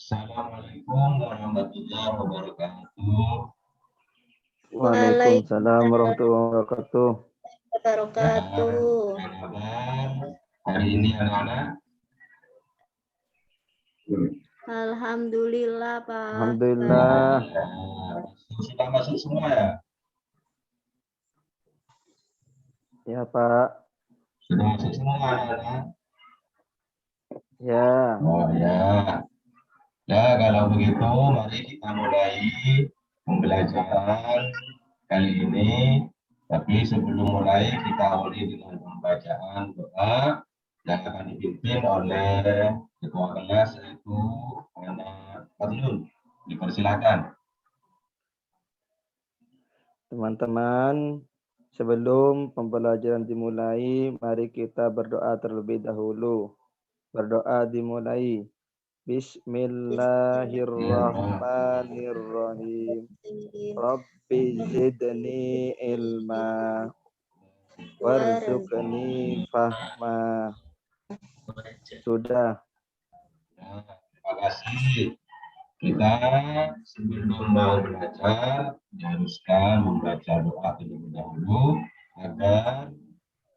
Assalamualaikum warahmatullahi wabarakatuh. Waalaikumsalam Waalaikumsalam warahmatullahi wabarakatuh. wabarakatuh. Apa kabar hari ini anak-anak? Alhamdulillah, Pak. Alhamdulillah. Sudah masuk semua ya? Ya Pak. Sudah masuk semua anak-anak? Ya. Oh ya. Ya kalau begitu mari kita mulai pembelajaran kali ini. Tapi sebelum mulai kita awali dengan pembacaan doa yang akan dipimpin oleh ketua kelas yaitu anak Fadlun. Dipersilakan. Teman-teman, sebelum pembelajaran dimulai, mari kita berdoa terlebih dahulu. Berdoa dimulai. Bismillahirrahmanirrahim. Rabbi zidni ilma warzuqni fahma. Sudah. Ya, terima kasih. Kita sebelum mau belajar diharuskan membaca doa terlebih dahulu agar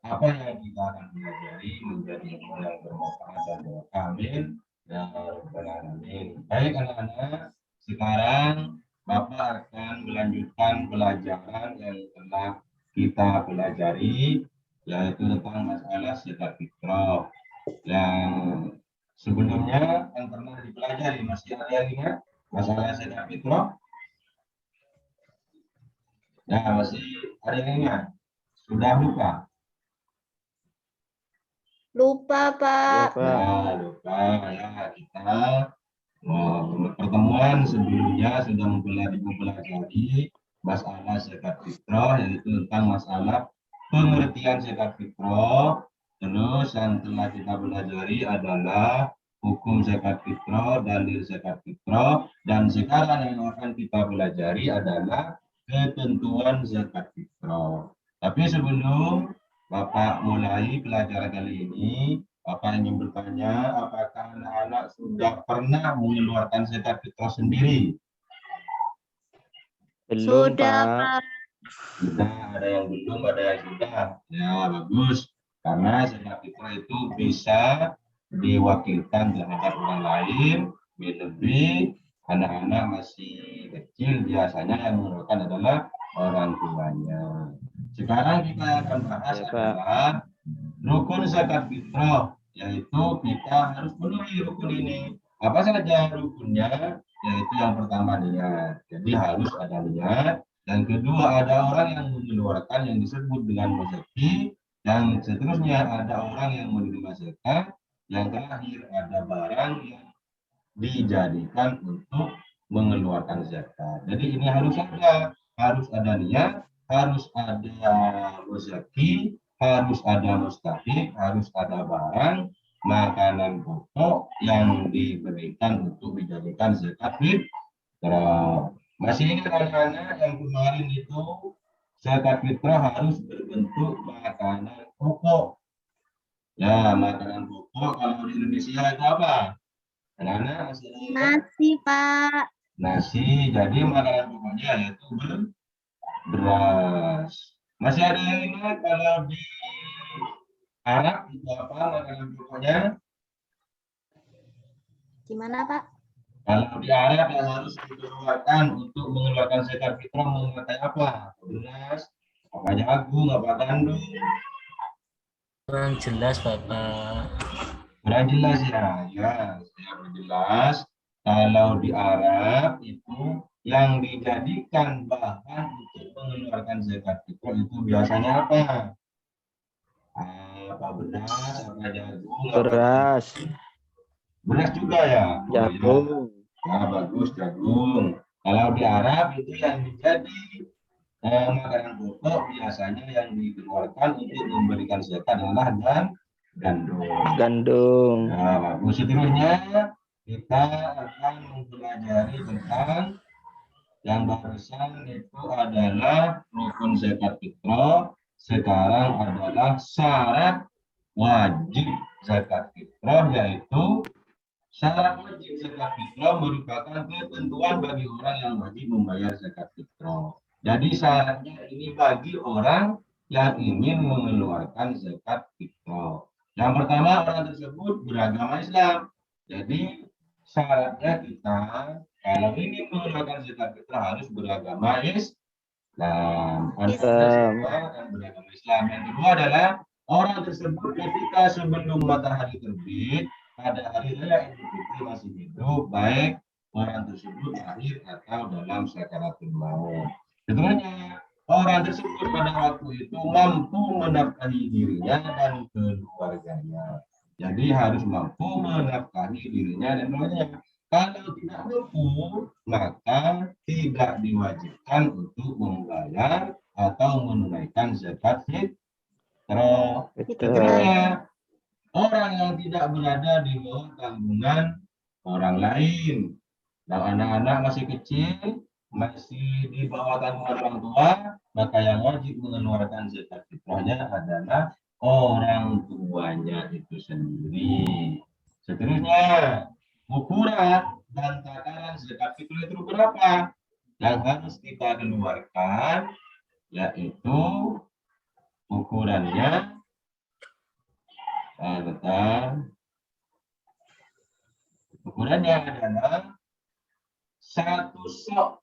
apa yang kita akan pelajari menjadi ilmu yang bermanfaat dan berkah. Amin. Ya Rabbal Alamin. Baik anak-anak, sekarang Bapak akan melanjutkan pelajaran yang telah kita pelajari, yaitu tentang masalah zakat fitrah yang sebelumnya yang pernah dipelajari. Masih ada yang ingat masalah zakat fitrah? Ya, masih ada yang ingat? Sudah lupa? Lupa, Ya Pak. Pak. Ya, lupa ya kita pertemuan sebelumnya sudah mempelajari masalah zakat fitrah, yaitu tentang masalah pengertian zakat fitrah. Terus yang telah kita pelajari adalah hukum zakat fitrah, dalil zakat fitrah, dan sekarang yang akan kita pelajari adalah ketentuan zakat fitrah. Tapi sebelum Bapak mulai pelajaran kali ini, Bapak ingin bertanya, apakah anak-anak sudah pernah mengeluarkan zakat fitrah sendiri? Belum Sudah, Pak. Pak. Sudah, ada yang belum, ada yang sudah. Ya, bagus. Karena zakat fitrah itu bisa diwakilkan terhadap orang lain, lebih anak-anak masih kecil biasanya yang mengeluarkan adalah orang tuanya. Sekarang kita akan bahas Ya, Pak. adalah rukun zakat fitrah, yaitu kita harus penuhi rukun ini. Apa saja rukunnya? Yaitu yang pertama niat. Jadi harus ada niat. Yang kedua ada orang yang mengeluarkan yang disebut dengan mazaki. Yang seterusnya ada orang yang menerima zakat. Yang terakhir ada barang yang dijadikan untuk mengeluarkan zakat. Jadi ini harus ada niat, harus ada rezeki, harus ada mustahik, harus ada barang makanan pokok yang diberikan untuk dijadikan zakat fitrah. Masih ingat anak-anak yang kemarin itu zakat fitrah harus berbentuk makanan pokok. Ya, makanan pokok kalau di Indonesia itu apa? Anak-anak masih ingat? Nasi, Pak. Nasi, jadi makanan pokoknya yaitu beras. Masih ada yang ingat kalau di Arab itu apa makanan pokoknya? Gimana, Pak? Kalau di Arab yang harus dikeluarkan untuk mengeluarkan zakat fitrah menggunakan apa? Beras, apa jagung, apa gandum? Kurang jelas, Bapak. Kurang jelas ya, ya saya perjelas. Kalau di Arab itu yang dijadikan bahan untuk mengeluarkan zakat fitrah itu biasanya apa? Apa beras, apa jagung, Beras. beras juga ya? Jagung. Ya, bagus jagung. Kalau di Arab itu yang menjadi makanan pokok biasanya yang dikeluarkan untuk memberikan zakat adalah gandum. Gandum. Nah, bagus. Seterusnya kita akan mempelajari tentang yang barusan itu adalah rukun zakat fitrah. Sekarang adalah syarat wajib zakat fitrah, yaitu Syarat wajib zakat fitrah merupakan ketentuan bagi orang yang wajib membayar zakat fitrah. Jadi syaratnya ini bagi orang yang ingin mengeluarkan zakat fitrah. Yang pertama, orang tersebut beragama Islam. Jadi syaratnya kita kalau ingin mengeluarkan zakat fitrah harus beragama Islam. Dan beragama Islam. Yang kedua adalah orang tersebut ketika sebelum matahari terbit pada hari raya Idul Fitri masih hidup, baik orang tersebut lahir atau dalam sakaratul maut. Tentunya orang tersebut pada waktu itu mampu menafkahi dirinya dan keluarganya. Jadi harus mampu menafkahi dirinya dan keluarganya. Kalau tidak mampu, maka tidak diwajibkan untuk membayar atau menunaikan zakat fitrah. Tentunya orang yang tidak berada di bawah tanggungan orang lain. Dan anak-anak masih kecil, masih di bawah tanggungan orang tua, maka yang wajib mengeluarkan zakat fitrahnya adalah orang tuanya itu sendiri. Seterusnya, ukuran dan takaran zakat fitrah itu berapa? Yang harus kita keluarkan yaitu ukurannya ukurannya adalah 1 sok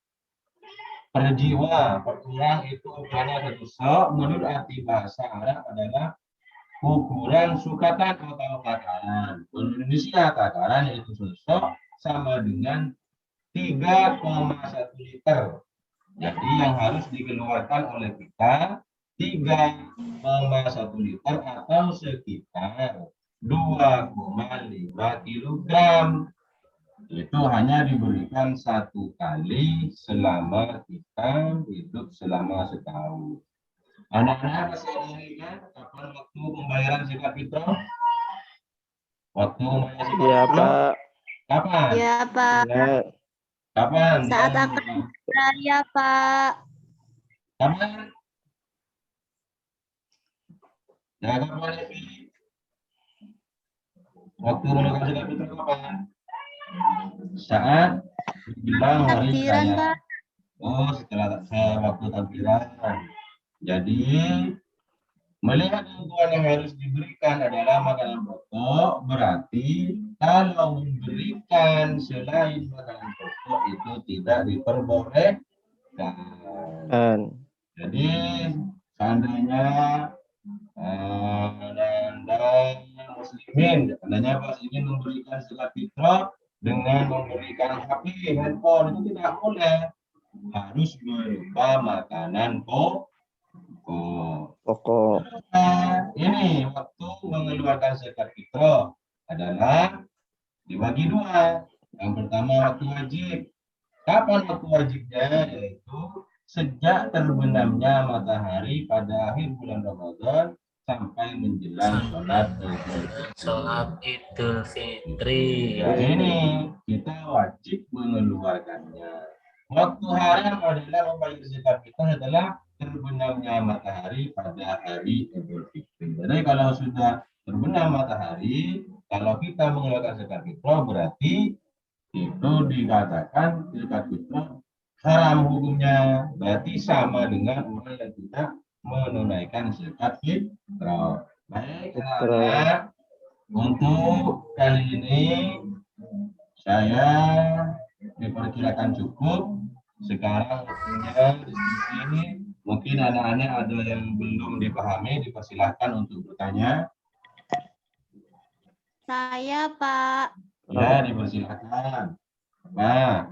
per jiwa. Per orang itu ukurannya 1 sok. Menurut arti bahasa Arab adalah ukuran sukatan atau takaran. Menurut Indonesia takaran yaitu 1 sok sama dengan 3,1 liter. Jadi yang harus dikeluarkan oleh kita 3,1 liter atau sekitar 2,5 kilogram. Itu hanya diberikan 1 kali selama kita hidup selama setahun. Anak-anak masih ada ingat kapan waktu pembayaran zakat fitrah? Waktu membayar zakat Iya, fitrah? Pak. Kapan? Ya, Pak. Ingat. Kapan? Saat akan raya, Pak. Kapan? Ya, kapan Evi? Waktu menunaikan zakat fitrah kapan? Saat menjelang hari Takbiran, raya. Pak. Oh, setelah waktu takbiran. Jadi melihat kebutuhan yang harus diberikan adalah makanan pokok, berarti kalau memberikan selain makanan pokok itu tidak diperbolehkan. Jadi seandainya Anda muslimin, seandainya pas ingin memberikan zakat fitrah dengan memberikan HP, handphone itu tidak boleh, harus berupa makanan pokok. Ini waktu mengeluarkan zakat fitrah adalah dibagi 2. Yang pertama waktu wajib. Kapan waktu wajibnya? Yaitu sejak terbenamnya matahari pada akhir bulan Ramadan sampai menjelang sholat Idul Fitri. Ya, ini kita wajib mengeluarkannya. Waktu haram adalah membayar zakat fitrah adalah terbenamnya matahari pada hari Idul Fitri. Jadi kalau sudah terbenam matahari, kalau kita mengeluarkan zakat fitrah berarti itu dikatakan zakat fitrah haram hukumnya. Berarti sama dengan orang yang tidak menunaikan zakat fitrah. Baik, anak-anak, untuk kali ini saya diperkirakan cukup. Sekarang waktunya diskusi. Mungkin anak-anak ada yang belum dipahami, dipersilahkan untuk bertanya. Saya, Pak. Ya, dipersilahkan. Nah,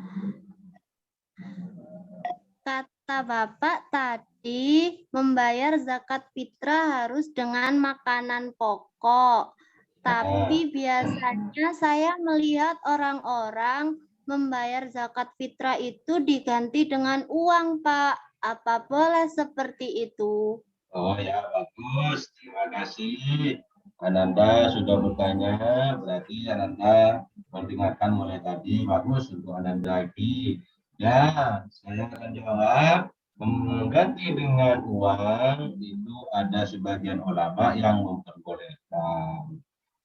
Kata Bapak tadi, membayar zakat fitrah harus dengan makanan pokok. Tapi biasanya saya melihat orang-orang membayar zakat fitrah itu diganti dengan uang, Pak. Apa boleh seperti itu? oh ya, bagus. Terima kasih. Ananda sudah bertanya, berarti Ananda mendengarkan mulai tadi. Bagus untuk Ananda lagi. Ya, saya akan jawab. Mengganti dengan uang itu ada sebagian ulama yang memperbolehkan.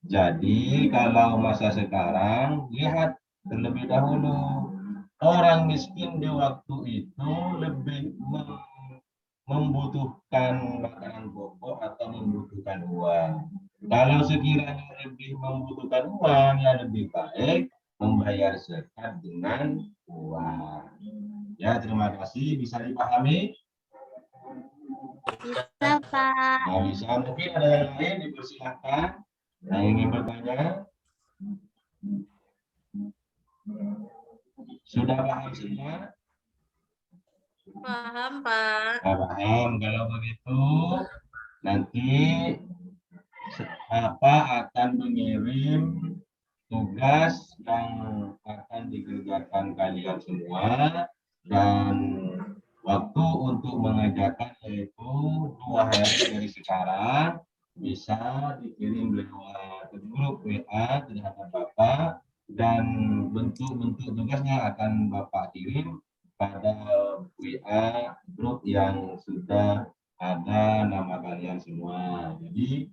Jadi kalau masa sekarang, lihat terlebih dahulu. Orang miskin di waktu itu lebih membutuhkan makanan pokok atau membutuhkan uang. Kalau sekiranya lebih membutuhkan uang, ya lebih baik membayar zakat dengan uang. Ya, terima kasih. Bisa dipahami? Bisa, Pak. Nah, bisa. Mungkin ada yang lain, dipersilakan. Yang ingin bertanya? Sudah paham semua? Paham, Pak. Nah, paham. Kalau begitu, nanti akan mengirim tugas yang akan dikerjakan kalian semua, dan waktu untuk mengerjakan yaitu 2 hari dari sekarang. Bisa dikirim lewat grup WA terhadap Bapak, dan bentuk-bentuk tugasnya akan Bapak kirim pada WA grup yang sudah ada nama kalian semua. Jadi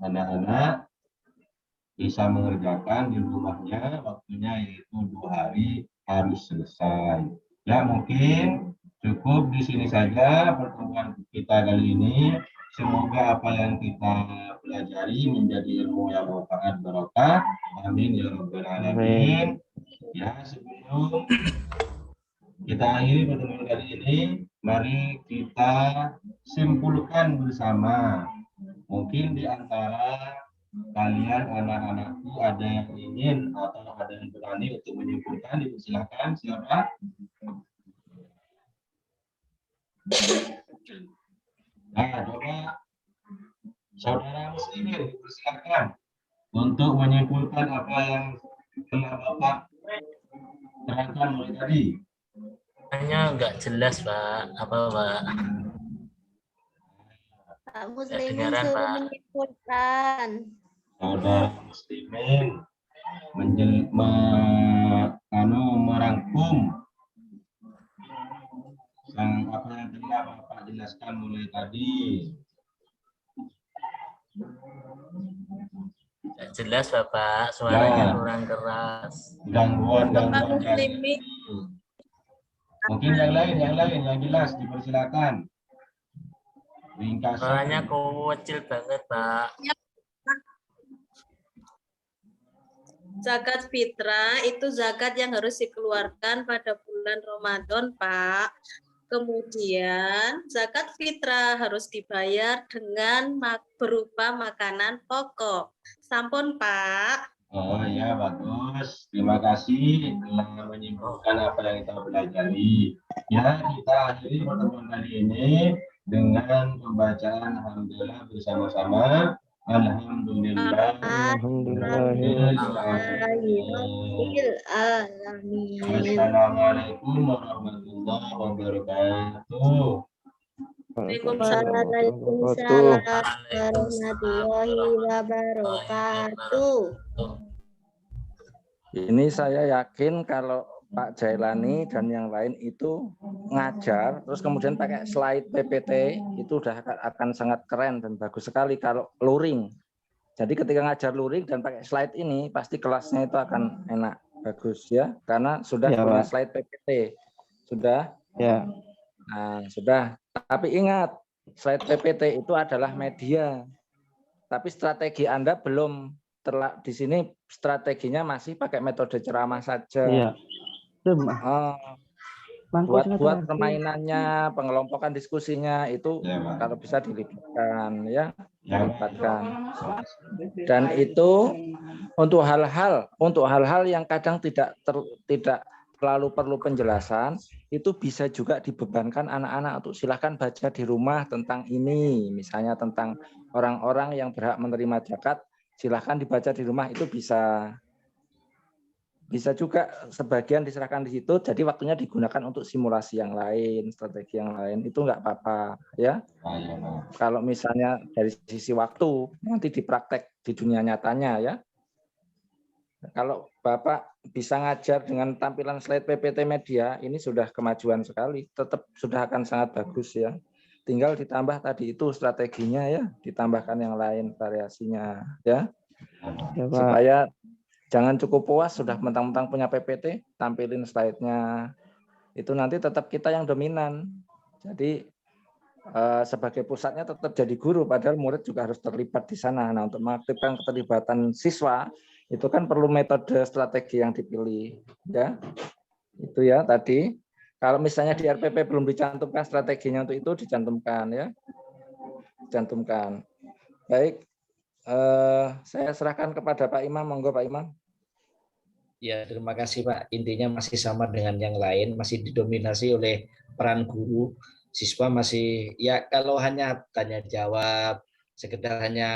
anak-anak bisa mengerjakan di rumahnya, waktunya yaitu 2 hari harus selesai. Ya, mungkin cukup di sini saja pertemuan kita kali ini. Semoga apa yang kita pelajari menjadi ilmu yang bermanfaat barokah. Amin ya rabbal alamin. Ya, sebelum kita akhiri pertemuan kali ini, mari kita simpulkan bersama. Mungkin di antara kalian anak-anakku ada yang ingin atau ada yang berani untuk menyimpulkan, dipersilakan. Siapa? Nah, coba saudara muslimin, dipersilakan untuk menyimpulkan apa yang telah Bapak terangkan mulai tadi. Hanya nggak jelas, Pak. Apa, Pak? Pak Muslimin Kedengaran, suruh Pak. menyimpulkan. Saudara muslimin merangkum apa yang telah Bapak jelaskan mulai tadi. Nggak jelas, Bapak. Suaranya Ya. kurang keras. Gangguan Bapak Muslimin. Mungkin yang lain yang jelas dipersilakan. Ringkasan. Suaranya kecil banget, Pak. Zakat fitrah itu zakat yang harus dikeluarkan pada bulan Ramadan, Pak. Kemudian zakat fitrah harus dibayar dengan berupa makanan pokok. Sampun, Pak. Oh ya, bagus. Terima kasih telah menyimpulkan apa yang kita pelajari. Ya, kita akhiri pertemuan kali ini dengan pembacaan alhamdulillah bersama-sama. Alhamdulillah. Alamin. Assalamualaikum warahmatullahi wabarakatuh. Waalaikumsalam warahmatullahi wabarakatuh. Ini saya yakin kalau Pak Jailani dan yang lain itu ngajar, terus kemudian pakai slide PPT, itu udah akan sangat keren dan bagus sekali kalau luring. Jadi ketika ngajar luring dan pakai slide ini, pasti kelasnya itu akan enak, bagus ya, karena sudah punya slide PPT. Sudah? Ya. Nah, sudah. Tapi ingat, slide PPT itu adalah media. Tapi strategi Anda belum di sini, strateginya masih pakai metode ceramah saja. Iya. Buat permainannya, pengelompokan diskusinya itu kalau bisa dilibatkan ya, dilibatkan. Dan itu untuk hal-hal yang kadang tidak terlalu perlu penjelasan, itu bisa juga dibebankan anak-anak untuk silahkan baca di rumah tentang ini, misalnya tentang orang-orang yang berhak menerima zakat, silahkan dibaca di rumah, itu bisa juga sebagian diserahkan di situ, jadi waktunya digunakan untuk simulasi yang lain, strategi yang lain, itu nggak apa-apa ya. Kalau misalnya dari sisi waktu nanti dipraktek di dunia nyatanya ya. Kalau Bapak bisa ngajar dengan tampilan slide PPT media, ini sudah kemajuan sekali, tetap sudah akan sangat bagus ya. tinggal ditambah tadi itu strateginya ya, ditambahkan yang lain variasinya ya. Ya, Pak. Supaya jangan cukup puas sudah mentang-mentang punya PPT, tampilin slide-nya. Itu nanti tetap kita yang dominan. Jadi sebagai pusatnya tetap jadi guru, padahal murid juga harus terlibat di sana. Nah, untuk mengaktifkan keterlibatan siswa, itu kan perlu metode strategi yang dipilih. Ya, itu ya tadi. Kalau misalnya di RPP belum dicantumkan strateginya untuk itu, dicantumkan ya. Dicantumkan. Baik, saya serahkan kepada Pak Imam. Monggo Pak Imam. Ya, terima kasih Pak. Intinya masih sama dengan yang lain, masih didominasi oleh peran guru. Siswa masih, ya kalau hanya tanya jawab, sekedar hanya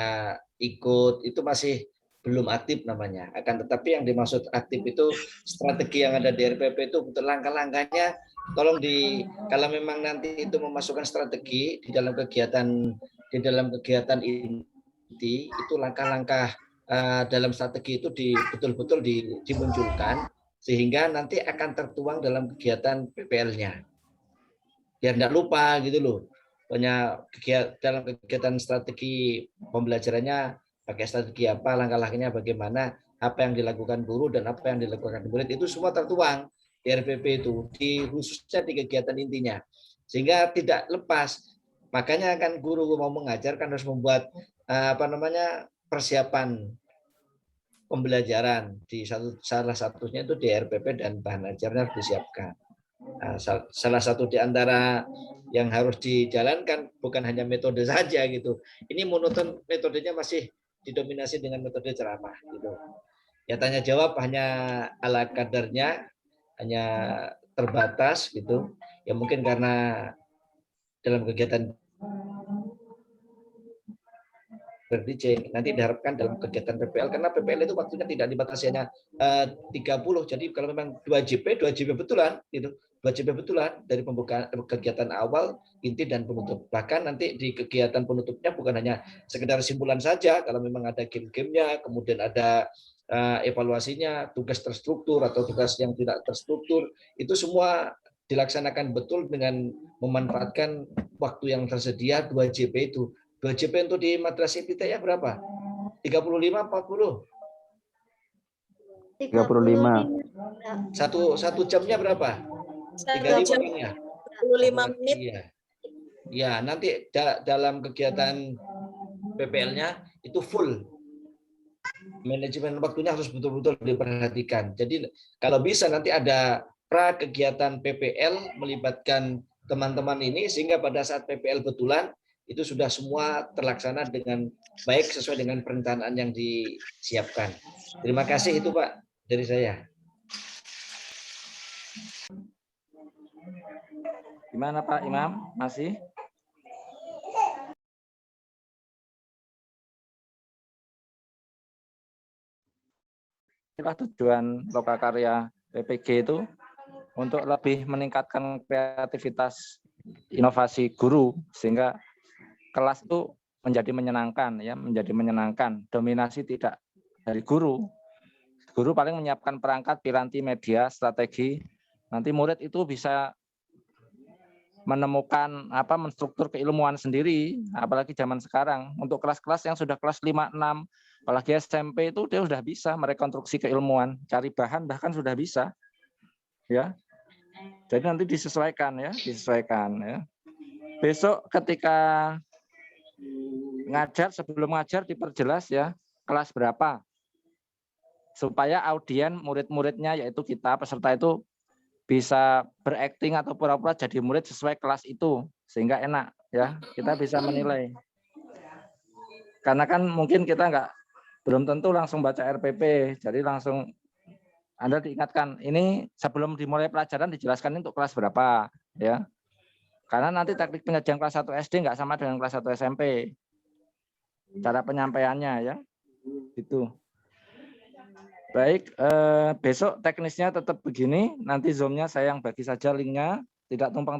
ikut, itu masih belum aktif namanya. Akan tetapi yang dimaksud aktif itu strategi yang ada di RPP itu betul langkah-langkahnya. Tolong kalau memang nanti itu memasukkan strategi di dalam kegiatan inti, itu langkah-langkah dalam strategi itu betul-betul dimunculkan sehingga nanti akan tertuang dalam kegiatan PPL-nya. Biar tidak lupa gitu loh. Pokoknya dalam kegiatan strategi pembelajarannya pakai strategi apa, langkah-langkahnya bagaimana, apa yang dilakukan guru dan apa yang dilakukan murid, itu semua tertuang di RPP itu, khususnya di kegiatan intinya. Sehingga tidak lepas. Makanya kan guru mau mengajar kan harus membuat persiapan pembelajaran di salah satunya itu di RPP dan bahan ajarnya harus disiapkan. Salah satu di antara yang harus dijalankan bukan hanya metode saja gitu. Ini monoton, metodenya masih didominasi dengan metode ceramah gitu. Ya tanya jawab hanya ala kadarnya, hanya terbatas gitu. Ya mungkin karena dalam kegiatan berdijing nanti diharapkan dalam kegiatan PPL, karena PPL itu waktunya tidak dibatasi hanya 30. Jadi kalau memang 2 JP betulan gitu. 2 JP betulan dari pembukaan kegiatan awal, inti dan penutup. Bahkan nanti di kegiatan penutupnya bukan hanya sekedar simpulan saja, kalau memang ada game-gamenya, kemudian ada evaluasinya, tugas terstruktur atau tugas yang tidak terstruktur, itu semua dilaksanakan betul dengan memanfaatkan waktu yang tersedia 2 JP itu. 2 JP untuk di madrasah kita ya berapa? 35, 40? 35. Satu jamnya berapa? 1 jam 35 ya? 25 menit. Iya. Ya, nanti dalam kegiatan PPL-nya itu full. Manajemen waktunya harus betul-betul diperhatikan. Jadi kalau bisa nanti ada pra kegiatan PPL melibatkan teman-teman ini sehingga pada saat PPL betulan itu sudah semua terlaksana dengan baik sesuai dengan perencanaan yang disiapkan. Terima kasih itu Pak dari saya. Gimana Pak Imam? Masih? Inilah tujuan Lokakarya PPG itu untuk lebih meningkatkan kreativitas inovasi guru sehingga kelas itu menjadi menyenangkan ya, menjadi menyenangkan. Dominasi tidak dari guru. Guru paling menyiapkan perangkat, piranti, media, strategi. Nanti murid itu bisa menemukan menstruktur keilmuan sendiri, apalagi zaman sekarang. Untuk kelas-kelas yang sudah kelas 5, 6, apalagi SMP itu dia sudah bisa merekonstruksi keilmuan, cari bahan bahkan sudah bisa. Ya. Jadi nanti disesuaikan ya, disesuaikan ya. Besok ketika ngajar, sebelum ngajar diperjelas ya kelas berapa supaya audien murid-muridnya yaitu kita peserta itu bisa berakting atau pura-pura jadi murid sesuai kelas itu sehingga enak ya, kita bisa menilai. Karena kan mungkin kita belum tentu langsung baca RPP, jadi langsung Anda diingatkan ini sebelum dimulai pelajaran dijelaskan untuk kelas berapa ya. Karena nanti teknik penyajian kelas 1 SD nggak sama dengan kelas 1 SMP. Cara penyampaiannya ya. Gitu. Baik, besok teknisnya tetap begini, nanti Zoom-nya saya yang bagi saja linknya, tidak tumpang tindih.